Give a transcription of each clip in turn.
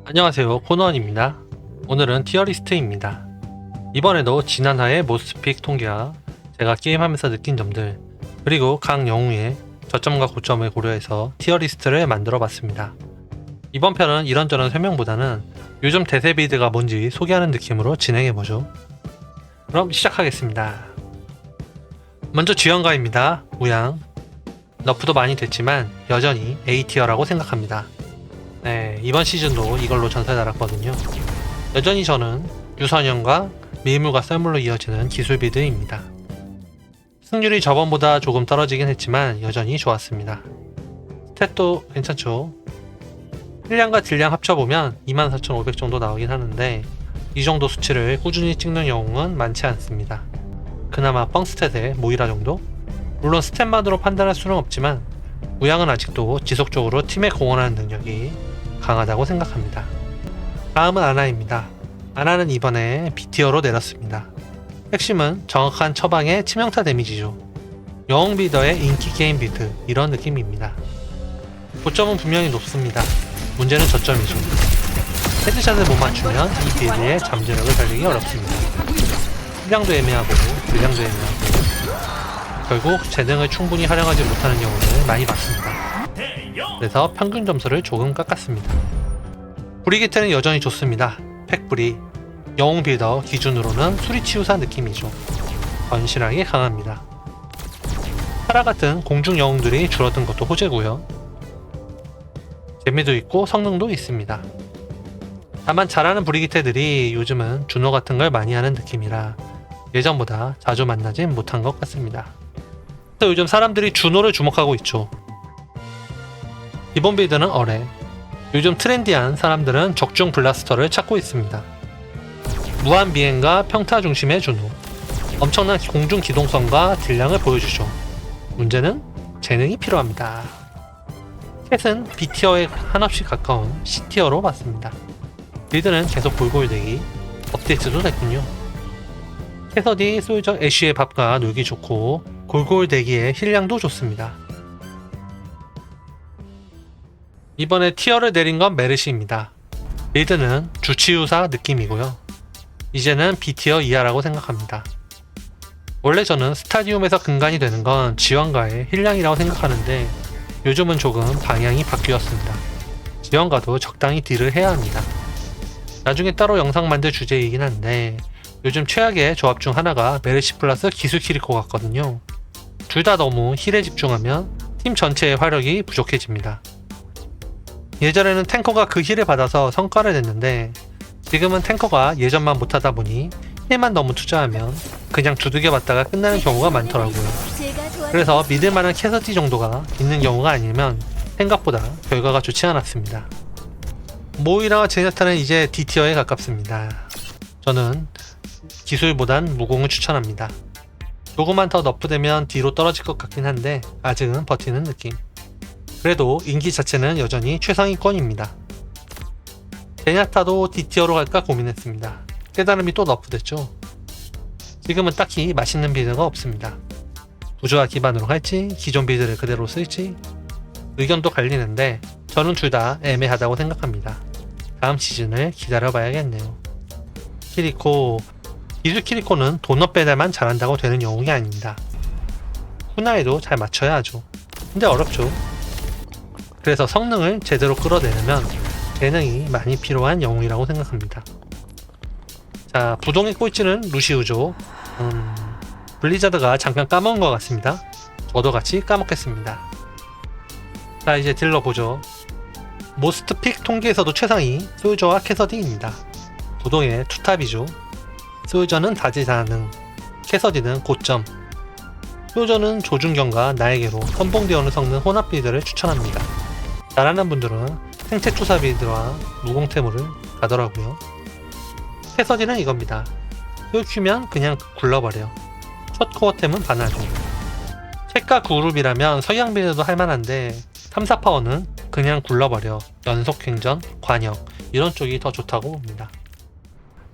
안녕하세요, 코너원입니다. 오늘은 티어리스트입니다. 이번에도 지난화의 모스트픽 통계와 제가 게임하면서 느낀 점들, 그리고 각 영웅의 저점과 고점을 고려해서 티어리스트를 만들어 봤습니다. 이번 편은 이런저런 설명보다는 요즘 대세 빌드가 뭔지 소개하는 느낌으로 진행해보죠. 그럼 시작하겠습니다. 먼저 지원가입니다. 우양. 너프도 많이 됐지만 여전히 A티어라고 생각합니다. 네, 이번 시즌도 이걸로 전설 달았거든요. 여전히 저는 유선형과 밀물과 썰물로 이어지는 기술 빌드입니다. 승률이 저번보다 조금 떨어지긴 했지만 여전히 좋았습니다. 스탯도 괜찮죠. 힐량과 딜량 합쳐보면 24,500 정도 나오긴 하는데 이 정도 수치를 꾸준히 찍는 영웅은 많지 않습니다. 그나마 뻥스탯의 모이라 정도? 물론 스탯만으로 판단할 수는 없지만 우양은 아직도 지속적으로 팀에 공헌하는 능력이 강하다고 생각합니다. 다음은 아나입니다. 아나는 이번에 B티어로 내렸습니다. 핵심은 정확한 처방의 치명타 데미지죠. 영웅 빌더의 인기 게임 빌드, 이런 느낌입니다. 고점은 분명히 높습니다. 문제는 저점이죠. 헤드샷을 못 맞추면 이 빌드의 잠재력을 살리기 어렵습니다. 힐량도 애매하고 딜량도 애매하고 결국 재능을 충분히 활용하지 못하는 경우를 많이 봤습니다. 그래서 평균 점수를 조금 깎았습니다. 브리기테는 여전히 좋습니다. 팩브리, 영웅 빌더 기준으로는 수리치유사 느낌이죠. 건실하게 강합니다. 파라 같은 공중 영웅들이 줄어든 것도 호재고요. 재미도 있고 성능도 있습니다. 다만 잘하는 브리기테들이 요즘은 준호 같은 걸 많이 하는 느낌이라 예전보다 자주 만나진 못한 것 같습니다. 그래서 요즘 사람들이 준호를 주목하고 있죠. 기본 빌드는 어뢰. 요즘 트렌디한 사람들은 적중 블라스터를 찾고 있습니다. 무한 비행과 평타 중심의 준호. 엄청난 공중 기동성과 딜량을 보여주죠. 문제는 재능이 필요합니다. 캣은 B티어에 한없이 가까운 C티어로 봤습니다. 빌드는 계속 골골대기, 업데이트도 됐군요. 캐서디, 솔저, 애쉬의 밥과 놀기 좋고 골골대기의 힐량도 좋습니다. 이번에 티어를 내린 건 메르시입니다. 빌드는 주치유사 느낌이고요. 이제는 B티어 이하라고 생각합니다. 원래 저는 스타디움에서 근간이 되는 건 지원가의 힐량이라고 생각하는데 요즘은 조금 방향이 바뀌었습니다. 지원가도 적당히 딜을 해야 합니다. 나중에 따로 영상 만들 주제이긴 한데 요즘 최악의 조합 중 하나가 메르시 플러스 기술 키리코 같거든요. 둘 다 너무 힐에 집중하면 팀 전체의 화력이 부족해집니다. 예전에는 탱커가 그 힐을 받아서 성과를 냈는데 지금은 탱커가 예전만 못하다 보니 힐만 너무 투자하면 그냥 두들겨 맞다가 끝나는 경우가 많더라고요. 그래서 믿을만한 캐서디 정도가 있는 경우가 아니면 생각보다 결과가 좋지 않았습니다. 모이라와 제냐타는 이제 D티어에 가깝습니다. 저는 기술보단 무공을 추천합니다. 조금만 더 너프되면 뒤로 떨어질 것 같긴 한데 아직은 버티는 느낌. 그래도 인기 자체는 여전히 최상위권입니다. 제냐타도 D티어로 갈까 고민했습니다. 깨달음이 또 너프됐죠. 지금은 딱히 맛있는 빌드가 없습니다. 부조화 기반으로 할지 기존 빌드를 그대로 쓸지 의견도 갈리는데 저는 둘 다 애매하다고 생각합니다. 다음 시즌을 기다려봐야겠네요. 키리코, 기술 키리코는 돈업 배달만 잘한다고 되는 영웅이 아닙니다. 훈화에도 잘 맞춰야 하죠. 근데 어렵죠. 그래서 성능을 제대로 끌어내려면 재능이 많이 필요한 영웅이라고 생각합니다. 자, 부동의 꼴찌는 루시우죠. 블리자드가 잠깐 까먹은 것 같습니다. 저도 같이 까먹겠습니다. 자, 이제 딜러 보죠. 모스트픽 통계에서도 최상위 솔저와 캐서디입니다. 부동의 투탑이죠. 솔저는 다재다능, 캐서디는 고점. 솔저는 조준경과 나에게로 선봉되어 오는 성능 혼합 빌드를 추천합니다. 잘하는 분들은 생체 투사 빌드와 무공템으를 가더라고요. 캐서디는 이겁니다. 솔큐면 그냥 굴러버려. 첫 코어템은 반하죠. 책과 그룹이라면 서양 빌드도 할만한데 3, 4파워는 그냥 굴러버려. 연속 횡전, 관역 이런 쪽이 더 좋다고 봅니다.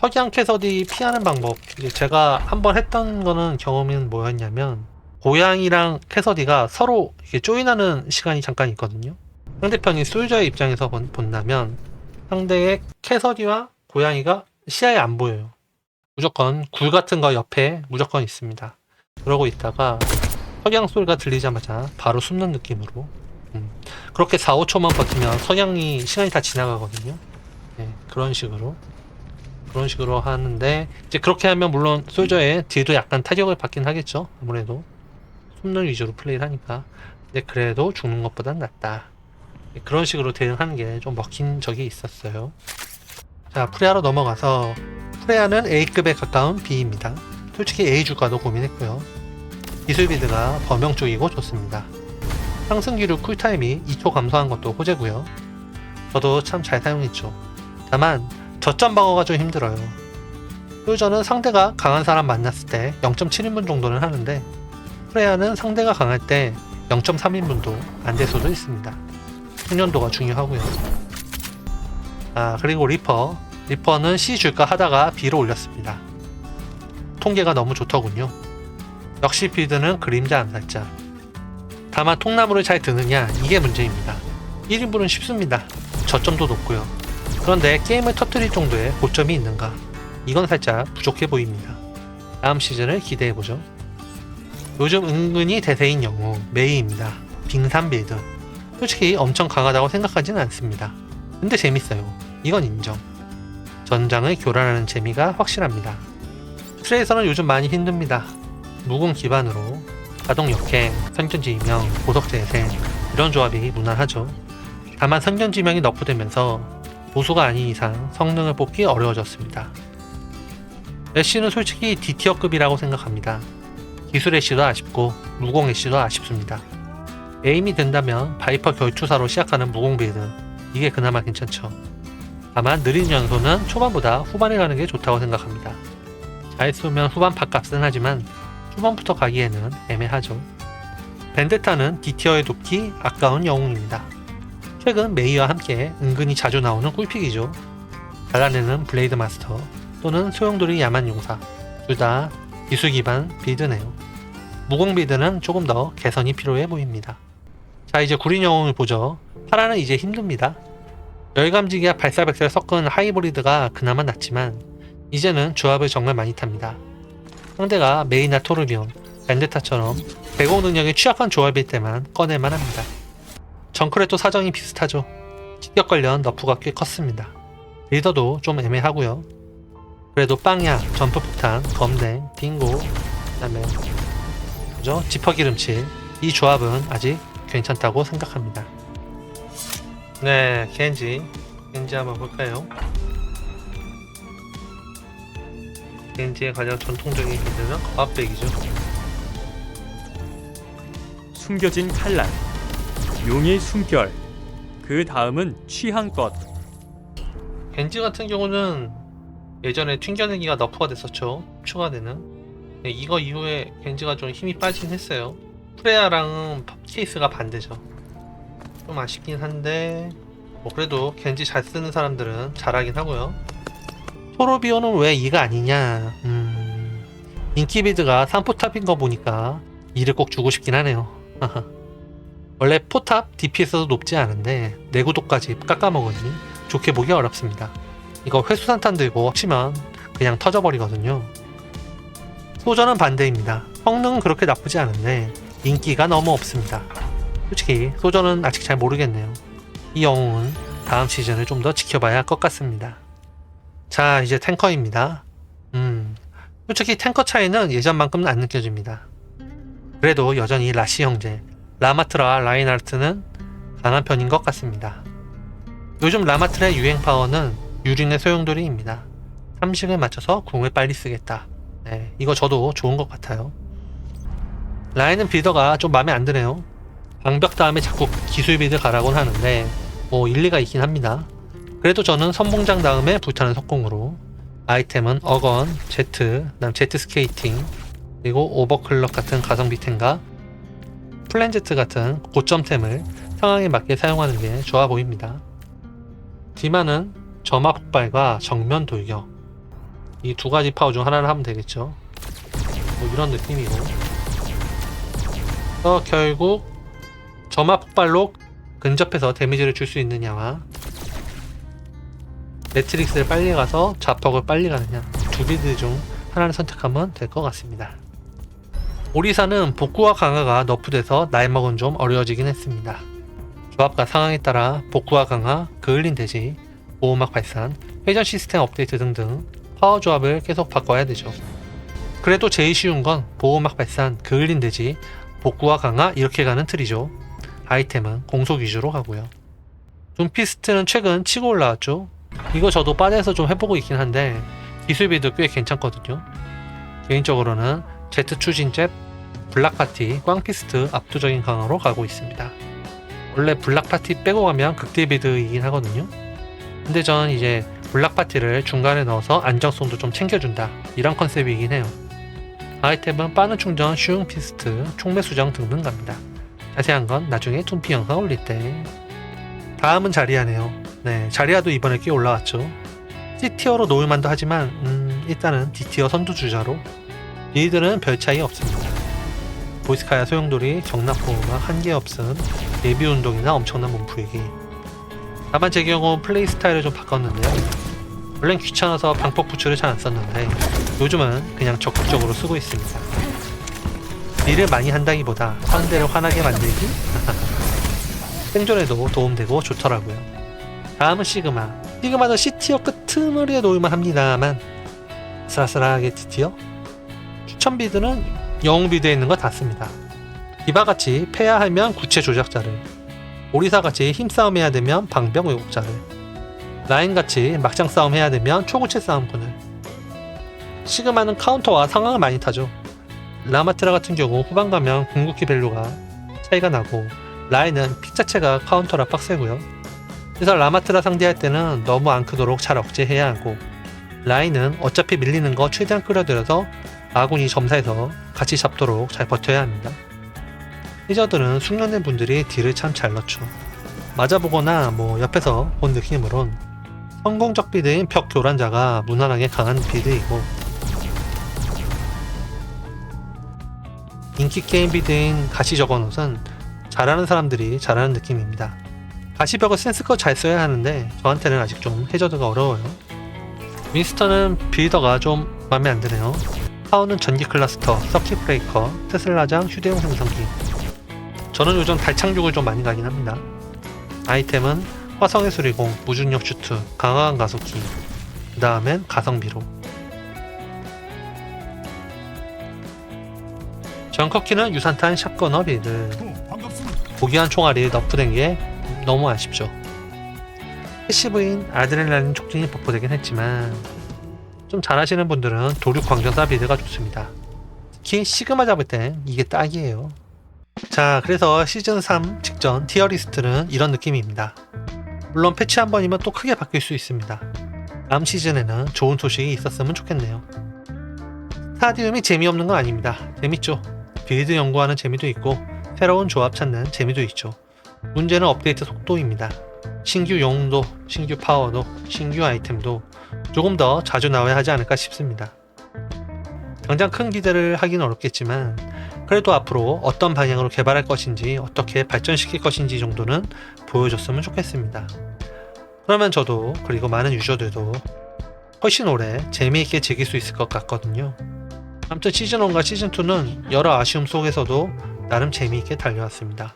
석양 캐서디 피하는 방법, 이제 제가 한번 했던 거는 경험은 뭐였냐면 고양이랑 캐서디가 서로 이렇게 조인하는 시간이 잠깐 있거든요. 상대편이 솔저의 입장에서 본다면 상대의 캐서디와 고양이가 시야에 안 보여요. 무조건 굴 같은 거 옆에 무조건 있습니다. 그러고 있다가 석양 소리가 들리자마자 바로 숨는 느낌으로 그렇게 4, 5초만 버티면 석양이 시간이 다 지나가거든요. 네, 그런 식으로 하는데 이제 그렇게 하면 물론 솔저의 딜도 약간 타격을 받긴 하겠죠. 아무래도 숨는 위주로 플레이를 하니까. 근데 그래도 죽는 것보단 낫다. 그런 식으로 대응하는 게 좀 먹힌 적이 있었어요. 자, 프레아로 넘어가서 프레아는 A급에 가까운 B입니다. 솔직히 A 줄까도 고민했고요. 기술 빌드가 범용 쪽이고 좋습니다. 상승 기류 쿨타임이 2초 감소한 것도 호재고요. 저도 참 잘 사용했죠. 다만 저점 방어가 좀 힘들어요. 솔저는 상대가 강한 사람 만났을 때 0.7인분 정도는 하는데 프레아는 상대가 강할 때 0.3인분도 안 될 수도 있습니다. 숙련도가 중요하고요. 그리고 리퍼는 C 줄까 하다가 B로 올렸습니다. 통계가 너무 좋더군요. 역시 빌드는 그림자 암살자. 다만 통나무를 잘 드느냐 이게 문제입니다. 1인분은 쉽습니다. 저점도 높고요. 그런데 게임을 터뜨릴 정도의 고점이 있는가? 이건 살짝 부족해 보입니다. 다음 시즌을 기대해보죠. 요즘 은근히 대세인 영웅 메이입니다. 빙산 빌드. 솔직히 엄청 강하다고 생각하지는 않습니다. 근데 재밌어요. 이건 인정. 전장을 교란하는 재미가 확실합니다. 트레이서는 요즘 많이 힘듭니다. 무공 기반으로 자동 역행, 선견지명, 보석재생 이런 조합이 무난하죠. 다만 선견지명이 너프되면서 보수가 아닌 이상 성능을 뽑기 어려워졌습니다. 애쉬는 솔직히 D티어급이라고 생각합니다. 기술 애쉬도 아쉽고 무공 애쉬도 아쉽습니다. 에임이 된다면 바이퍼 결투사로 시작하는 무공 빌드 이게 그나마 괜찮죠. 다만 느린 연소는 초반보다 후반에 가는 게 좋다고 생각합니다. 잘 쏘면 후반 밥값은 하지만 초반부터 가기에는 애매하죠. 벤데타는 D티어에 돕기 아까운 영웅입니다. 최근 메이와 함께 은근히 자주 나오는 꿀픽이죠. 잘라내는 블레이드 마스터 또는 소용돌이 야만 용사 둘 다 기술 기반 빌드네요. 무공 빌드는 조금 더 개선이 필요해 보입니다. 자, 이제 구린 영웅을 보죠. 파라는 이제 힘듭니다. 열감지기와 발사백설 섞은 하이브리드가 그나마 낫지만 이제는 조합을 정말 많이 탑니다. 상대가 메이나 토르비온, 벤데타처럼 대공 능력에 취약한 조합일 때만 꺼낼만 합니다. 정크렛도 사정이 비슷하죠. 직격 관련 너프가 꽤 컸습니다. 리더도 좀 애매하고요. 그래도 빵야, 점프폭탄, 검댕, 빙고, 그다음에 그죠? 지퍼기름칠 이 조합은 아직 괜찮다고 생각합니다. 네, 겐지 한번 볼까요? 겐지의 가장 전통적인 빌드는 거압백이죠. 숨겨진 칼날, 용의 숨결, 그 다음은 취향껏. 겐지 같은 경우는 예전에 튕겨내기가 너프가 됐었죠. 추가되는. 네, 이거 이후에 겐지가 좀 힘이 빠지긴 했어요. 프레아랑은 케이스가 반대죠. 좀 아쉽긴 한데 뭐 그래도 겐지 잘 쓰는 사람들은 잘하긴 하고요. 토르비오는 왜 2가 아니냐. 인기 빌드가 3포탑인 거 보니까 2를 꼭 주고 싶긴 하네요. 원래 포탑 DPS도 높지 않은데 내구도까지 깎아먹으니 좋게 보기 어렵습니다. 이거 회수산탄 들고 치면 그냥 터져버리거든요. 소전은 반대입니다. 성능은 그렇게 나쁘지 않은데 인기가 너무 없습니다. 솔직히 소전은 아직 잘 모르겠네요. 이 영웅은 다음 시즌을 좀 더 지켜봐야 할 것 같습니다. 자, 이제 탱커입니다. 솔직히 탱커 차이는 예전만큼은 안 느껴집니다. 그래도 여전히 라시 형제, 라마트라와 라인하르트는 강한 편인 것 같습니다. 요즘 라마트라의 유행 파워는 유린의 소용돌이입니다. 삼식을 맞춰서 궁을 빨리 쓰겠다. 네, 이거 저도 좋은 것 같아요. 라인은 빌더가 좀 마음에 안 드네요. 방벽 다음에 자꾸 기술 빌드 가라곤 하는데 뭐 일리가 있긴 합니다. 그래도 저는 선봉장 다음에 불타는 석궁으로 아이템은 어건, 그다음 제트 스케이팅, 그리고 오버클럭 같은 가성비 템과 플랜제트 같은 고점템을 상황에 맞게 사용하는 게 좋아 보입니다. 디마는 점화 폭발과 정면 돌격 이 두 가지 파워 중 하나를 하면 되겠죠. 뭐 이런 느낌이고 결국 점화 폭발로 근접해서 데미지를 줄 수 있느냐와 매트릭스를 빨리 가서 자폭을 빨리 가느냐, 두 빌드 중 하나를 선택하면 될 것 같습니다. 오리사는 복구와 강화가 너프돼서 나이 먹은 좀 어려워지긴 했습니다. 조합과 상황에 따라 복구와 강화, 그을린 대지, 보호막 발산, 회전 시스템 업데이트 등등 파워 조합을 계속 바꿔야 되죠. 그래도 제일 쉬운 건 보호막 발산, 그을린 대지, 복구와 강화 이렇게 가는 틀이죠. 아이템은 공속 위주로 가고요. 둠피스트는 최근 치고 올라왔죠. 이거 저도 빠져서 좀 해보고 있긴 한데 기술비도 꽤 괜찮거든요. 개인적으로는 제트 추진잽, 블락파티, 꽝피스트 압도적인 강화로 가고 있습니다. 원래 블락파티 빼고 가면 극딜비드이긴 하거든요. 근데 전 이제 블락파티를 중간에 넣어서 안정성도 좀 챙겨준다, 이런 컨셉이긴 해요. 아이템은 빠른 충전, 쉬운 피스트, 총매 수정 등등 갑니다. 자세한 건 나중에 둠피 영상 올릴 때. 다음은 자리아네요. 네, 자리아도 이번에 꽤 올라왔죠. C티어로 놓을만도 하지만 일단은 D티어 선두주자로 얘들은 별 차이 없습니다. 보이스카야 소용돌이, 경납보호막 한개 없음, 예비운동이나 엄청난 몸풀기. 다만 제 경우 플레이 스타일을 좀 바꿨는데요. 원래는 귀찮아서 방폭 부츠를 잘 안 썼는데 요즘은 그냥 적극적으로 쓰고 있습니다. 딜을 많이 한다기보다 상대를 화나게 만들기? 생존에도 도움되고 좋더라고요. 다음은 시그마. 시그마도 C티어 끝머리에 놓을만 합니다만 아슬아슬하게 D티어? 추천 비드는 영웅 비드에 있는 거 다 씁니다. 디바같이 패야하면 구체 조작자를, 오리사같이 힘싸움 해야 되면 방병 왜곡자를, 라인같이 막장 싸움 해야 되면 초구체 싸움꾼을. 시그마는 카운터와 상황을 많이 타죠. 라마트라 같은 경우 후반 가면 궁극기 밸류가 차이가 나고 라인은 픽 자체가 카운터라 빡세고요. 그래서 라마트라 상대할 때는 너무 안 크도록 잘 억제해야 하고, 라인은 어차피 밀리는 거 최대한 끌어들여서 아군이 점사해서 같이 잡도록 잘 버텨야 합니다. 해저들은 숙련된 분들이 딜을 참 잘 넣죠. 맞아보거나 옆에서 본 느낌으론 성공적 비드인 벽 교란자가 무난하게 강한 비드이고, 인기 게임 비드인 가시저건옷은 잘하는 사람들이 잘하는 느낌입니다. 가시벽을 센스껏 잘 써야 하는데 저한테는 아직 좀 해저드가 어려워요. 윈스턴은 빌더가 좀 맘에 안 드네요. 파워는 전기 클러스터, 서킷 브레이커, 테슬라장, 휴대용 생성기. 저는 요즘 달창죽을 좀 많이 가긴 합니다. 아이템은 화성의 수리공, 무중력 슈트, 강화한 가속기, 그 다음엔 가성비로. 정커키는 유산탄 샷건어 빌드. 고귀한 총알이 너프된 게 너무 아쉽죠. 패시브인 아드레날린 촉진이 버프되긴 했지만 좀 잘하시는 분들은 도륙 광전사 빌드가 좋습니다. 특히 시그마 잡을 땐 이게 딱이에요. 자, 그래서 시즌3 직전 티어리스트는 이런 느낌입니다. 물론 패치 한 번이면 또 크게 바뀔 수 있습니다. 다음 시즌에는 좋은 소식이 있었으면 좋겠네요. 스타디움이 재미없는 건 아닙니다. 재밌죠. 빌드 연구하는 재미도 있고 새로운 조합 찾는 재미도 있죠. 문제는 업데이트 속도입니다. 신규 영웅도, 신규 파워도, 신규 아이템도 조금 더 자주 나와야 하지 않을까 싶습니다. 당장 큰 기대를 하긴 어렵겠지만 그래도 앞으로 어떤 방향으로 개발할 것인지, 어떻게 발전시킬 것인지 정도는 보여줬으면 좋겠습니다. 그러면 저도, 그리고 많은 유저들도 훨씬 오래 재미있게 즐길 수 있을 것 같거든요. 아무튼 시즌1과 시즌2는 여러 아쉬움 속에서도 나름 재미있게 달려왔습니다.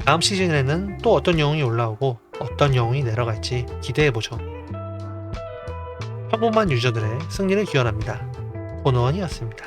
다음 시즌에는 또 어떤 영웅이 올라오고 어떤 영웅이 내려갈지 기대해보죠. 평범한 유저들의 승리를 기원합니다. 고노원이었습니다.